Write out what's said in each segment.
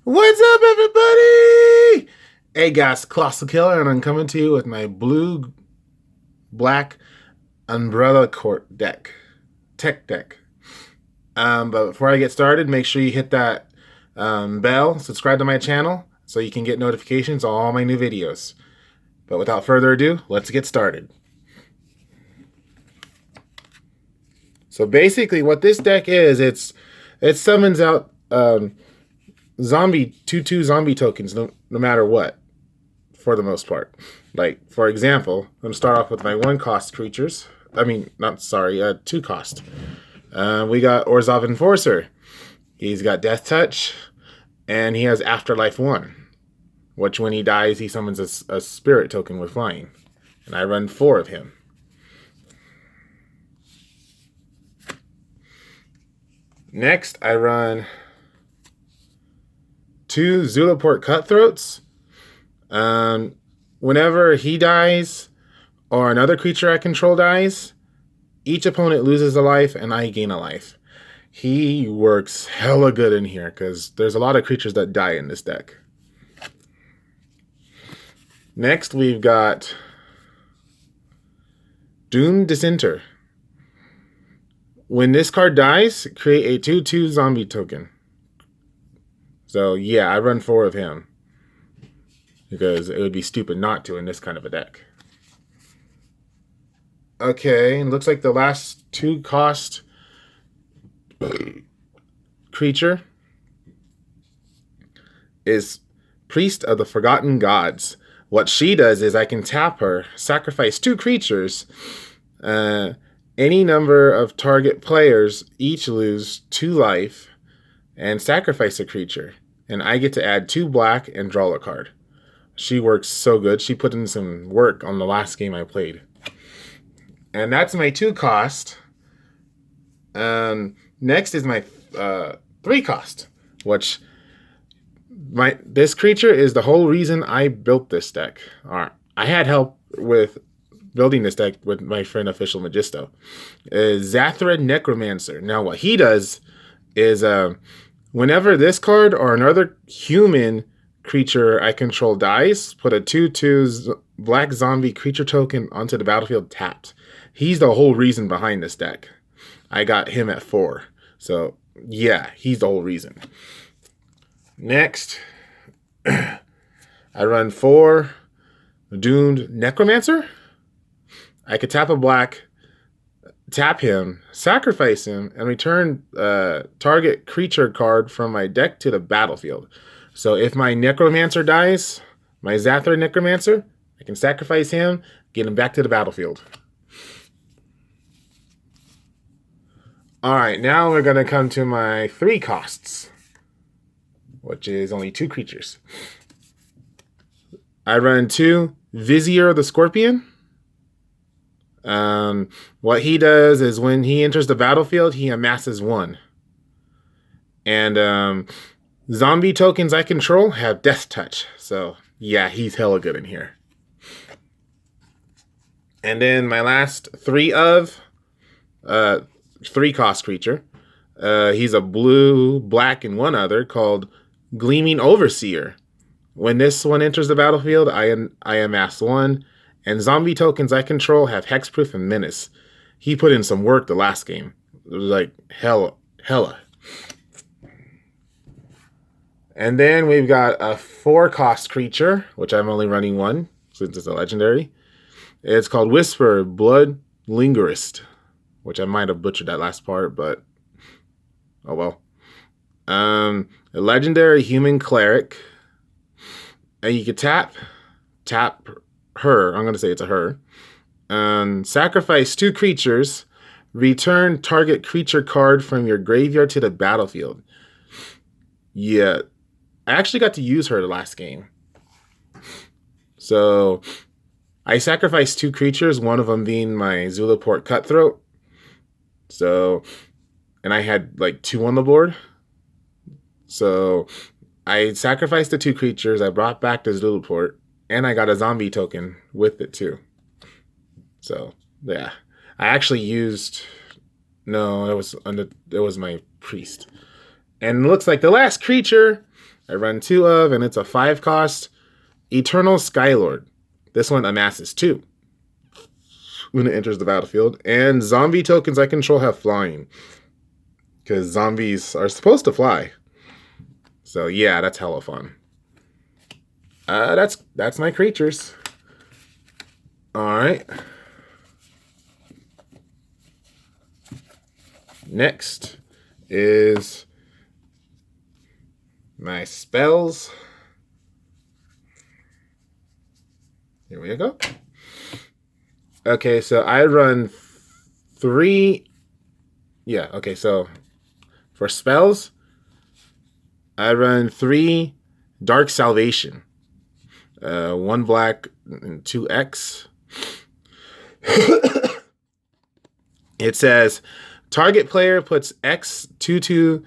What's up, everybody? Hey guys, Colossal Killer, and I'm coming to you with my blue-black Umbrella Corp tech deck. But before I get started, make sure you hit that bell, subscribe to my channel, so you can get notifications on all my new videos. But without further ado, let's get started. So basically, what this deck is, it summons out zombie 2/2 zombie tokens no matter what, for the most part. Like, for example, I'm going to start off with my 1-cost creatures. I mean, not sorry, 2-cost. We got Orzhov Enforcer. He's got Death Touch, and he has Afterlife 1, which when he dies, he summons a spirit token with flying. And I run 4 of him. Next, I run 2 Zulaport Cutthroats. Whenever he dies or another creature I control dies, each opponent loses a life and I gain a life. He works hella good in here because there's a lot of creatures that die in this deck. Next, we've got Doomed Dissenter. When this card dies, create a 2/2 zombie token. So yeah, I run 4 of him because it would be stupid not to in this kind of a deck. Okay, and looks like the last 2-cost creature is Priest of the Forgotten Gods. What she does is I can tap her, sacrifice 2 creatures. Any number of target players each lose 2 life and sacrifice a creature. And I get to add 2 black and draw a card. She works so good. She put in some work on the last game I played. And that's my 2-cost. Next is my 3-cost, which this creature is the whole reason I built this deck. I had help with building this deck with my friend Official Magisto. Zathra Necromancer. Now what he does is whenever this card or another human creature I control dies, put a 2/2 black zombie creature token onto the battlefield tapped. He's the whole reason behind this deck. I got him at 4. So yeah, he's the whole reason. Next, I run 4 Doomed Necromancer. I could tap a black, tap him, sacrifice him, and return target creature card from my deck to the battlefield. So if my Necromancer dies, my Zathra Necromancer, I can sacrifice him, get him back to the battlefield. Alright, now we're going to come to my 3-costs, which is only 2 creatures. I run 2 Vizier the Scorpion. What he does is when he enters the battlefield, he amasses 1. And zombie tokens I control have Death Touch. So yeah, he's hella good in here. And then my last 3-cost creature. He's a blue, black, and 1 other called Gleaming Overseer. When this one enters the battlefield, I amass 1. And zombie tokens I control have Hexproof and Menace. He put in some work the last game. It was like hella. And then we've got a 4-cost creature, which I'm only running 1 since it's a legendary. It's called Whisper Blood Lingerist, which I might have butchered that last part, but oh well. A legendary human cleric. And you can tap her, I'm going to say it's a her, sacrifice 2 creatures, return target creature card from your graveyard to the battlefield. Yeah, I actually got to use her the last game. So, I sacrificed 2 creatures, one of them being my Zulaport Cutthroat. So, and I had like 2 on the board. So, I sacrificed the 2 creatures, I brought back the Zulaport, and I got a zombie token with it too. So yeah, I actually used, no, it was my priest. And it looks like the last creature I run 2 of, and it's a 5 cost Eternal Skylord. This one amasses 2 when it enters the battlefield. And zombie tokens I control have flying, because zombies are supposed to fly. So yeah, that's hella fun. That's my creatures. All right. Next is my spells. Here we go. Okay, so I run 3. Yeah, okay, so for spells, I run 3 Dark Salvation. 1 black and 2 X. It says target player puts X 2/2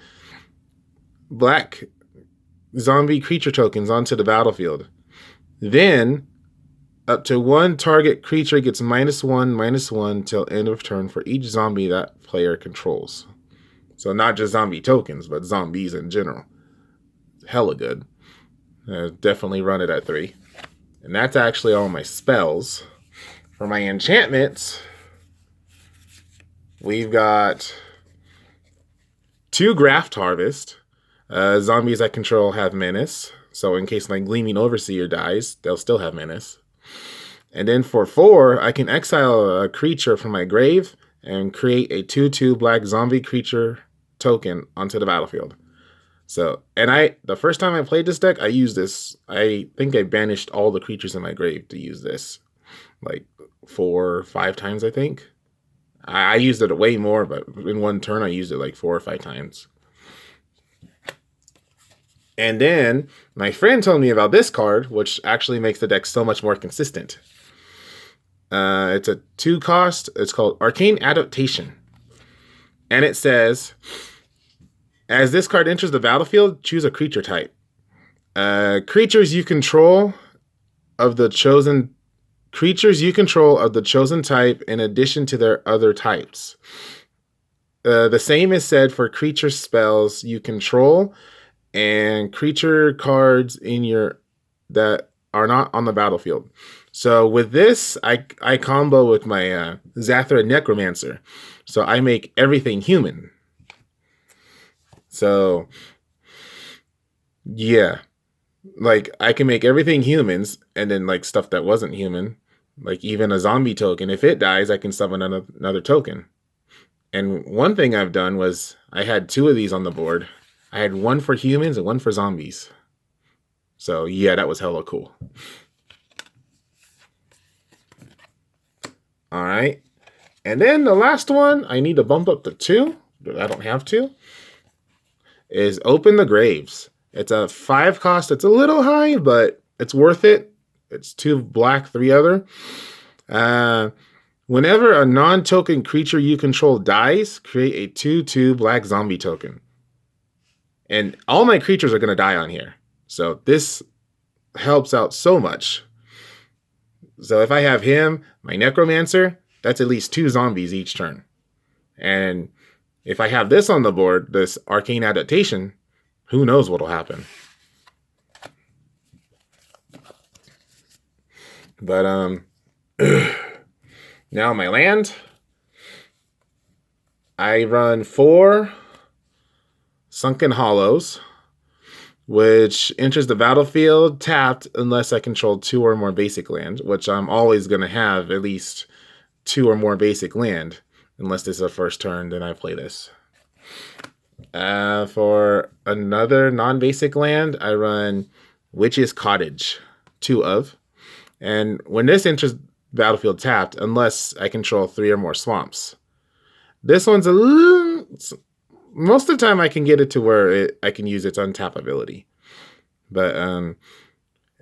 black zombie creature tokens onto the battlefield. Then up to 1 target creature gets -1/-1 till end of turn for each zombie that player controls. So not just zombie tokens, but zombies in general. Hella good. Definitely run it at 3. And that's actually all my spells. For my enchantments, we've got 2 Graft Harvest. Zombies I control have Menace. So in case my Gleaming Overseer dies, they'll still have Menace. And then for 4, I can exile a creature from my grave and create a 2/2 black zombie creature token onto the battlefield. So, and the first time I played this deck, I used this. I think I banished all the creatures in my grave to use this. Like 4 or 5 times, I think. I used it way more, but in one turn, I used it like 4 or 5 times. And then my friend told me about this card, which actually makes the deck so much more consistent. It's a 2 cost. It's called Arcane Adaptation. And it says, as this card enters the battlefield, choose a creature type. Creatures you control of the chosen type in addition to their other types. The same is said for creature spells you control and creature cards that are not on the battlefield. So with this, I combo with my Zathra Necromancer. So I make everything human. So yeah, like I can make everything humans, and then like stuff that wasn't human, like even a zombie token. If it dies, I can summon another token. And one thing I've done was I had 2 of these on the board. I had 1 for humans and 1 for zombies. So yeah, that was hella cool. All right. And then the last one, I need to bump up to 2, but I don't have to, is Open the Graves. It's a 5 cost. It's a little high, but it's worth it. It's 2 black, 3 other. Whenever a non-token creature you control dies, create a 2/2 black zombie token. And all my creatures are going to die on here. So this helps out so much. So if I have him, my Necromancer, that's at least 2 zombies each turn. And if I have this on the board, this Arcane Adaptation, who knows what'll happen. But now my land, I run 4 Sunken Hollows, which enters the battlefield tapped unless I control 2 or more basic land, which I'm always going to have at least 2 or more basic land. Unless this is a first turn, then I play this. For another non-basic land, I run Witch's Cottage, 2 of. And when this enters battlefield tapped, unless I control 3 or more swamps. This one's a little... Most of the time I can get it to where I can use its untap ability. But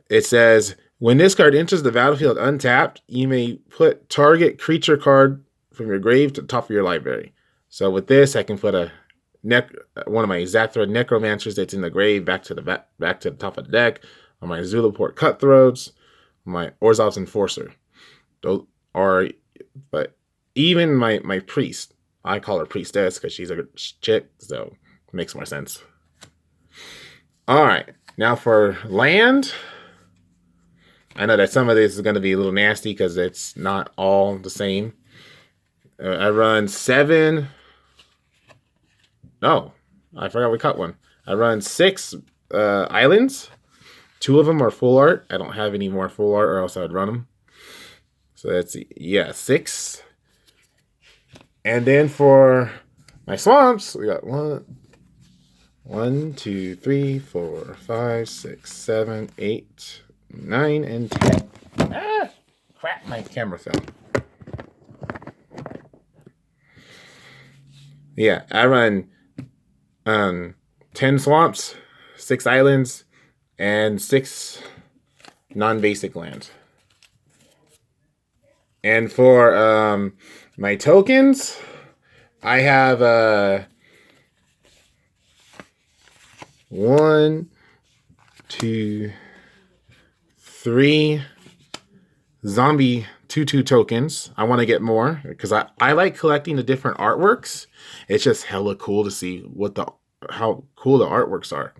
it says, when this card enters the battlefield untapped, you may put target creature card from your grave to the top of your library. So with this, I can put one of my Zathra Necromancers that's in the grave back to the top of the deck, or my Zulaport Cutthroats, my Orzhov's Enforcer. But even my priest, I call her priestess because she's a chick, so it makes more sense. All right, Now for land, I know that some of this is going to be a little nasty because it's not all the same. I run 7. No, I forgot we cut one. I run 6 islands. 2 of them are full art. I don't have any more full art or else I would run them. So that's, yeah, 6. And then for my swamps, we got 1, 2, 3, 4, 5, 6, 7, 8, 9, and 10. Ah, crap, my camera fell. Yeah, I run 10 swamps, 6 islands, and 6 non-basic lands. And for my tokens, I have 1, 2, 3 zombie 2/2 tokens. I want to get more because I like collecting the different artworks. It's just hella cool to see how cool the artworks are.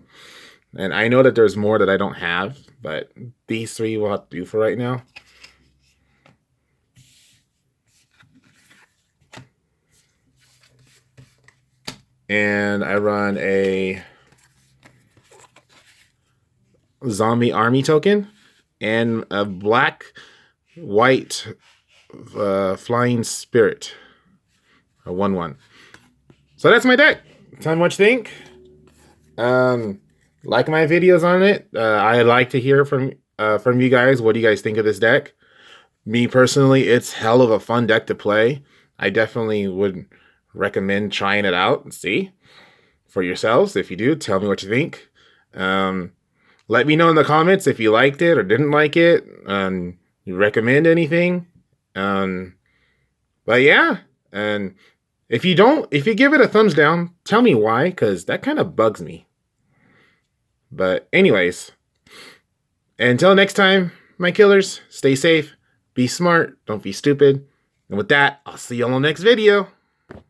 And I know that there's more that I don't have, but these 3 will have to do for right now. And I run a zombie army token and a black-white flying spirit. A 1/1. So that's my deck. Tell me what you think. Like my videos on it. I'd like to hear from you guys. What do you guys think of this deck? Me personally, it's hell of a fun deck to play. I definitely would recommend trying it out and see for yourselves. If you do, tell me what you think. Let me know in the comments if you liked it or didn't like it. You recommend anything. But yeah, and if you give it a thumbs down, tell me why, because that kind of bugs me. But anyways, until next time, my killers, stay safe, be smart, don't be stupid. And with that, I'll see you on the next video.